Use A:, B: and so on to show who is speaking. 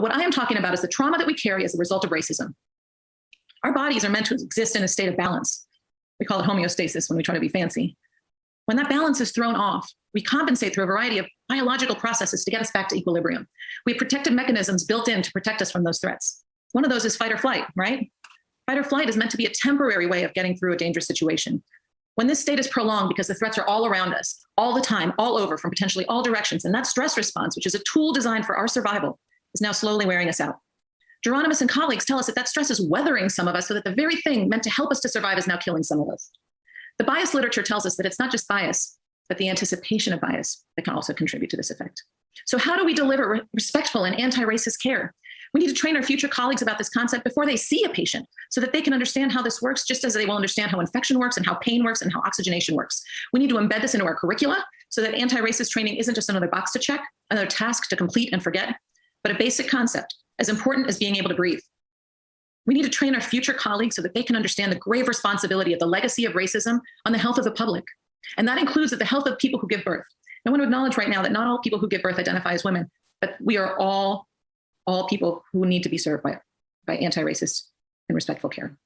A: But what I am talking about is the trauma that we carry as a result of racism. Our bodies are meant to exist in a state of balance. We call it homeostasis when we try to be fancy. When that balance is thrown off, we compensate through a variety of biological processes to get us back to equilibrium. We have protective mechanisms built in to protect us from those threats. One of those is fight or flight, right? Fight or flight is meant to be a temporary way of getting through a dangerous situation. When this state is prolonged because the threats are all around us, all the time, all over, from potentially all directions, and that stress response, which is a tool designed for our survival, is now slowly wearing us out. Geronimus and colleagues tell us that that stress is weathering some of us so that the very thing meant to help us to survive is now killing some of us. The bias literature tells us that it's not just bias, but the anticipation of bias that can also contribute to this effect. So how do we deliver respectful and anti-racist care? We need to train our future colleagues about this concept before they see a patient so that they can understand how this works, just as they will understand how infection works and how pain works and how oxygenation works. We need to embed this into our curricula so that anti-racist training isn't just another box to check, another task to complete and forget, but a basic concept as important as being able to breathe. We need to train our future colleagues so that they can understand the grave responsibility of the legacy of racism on the health of the public. And that includes the health of people who give birth. I want to acknowledge right now that not all people who give birth identify as women, but we are all people who need to be served by anti-racist and respectful care.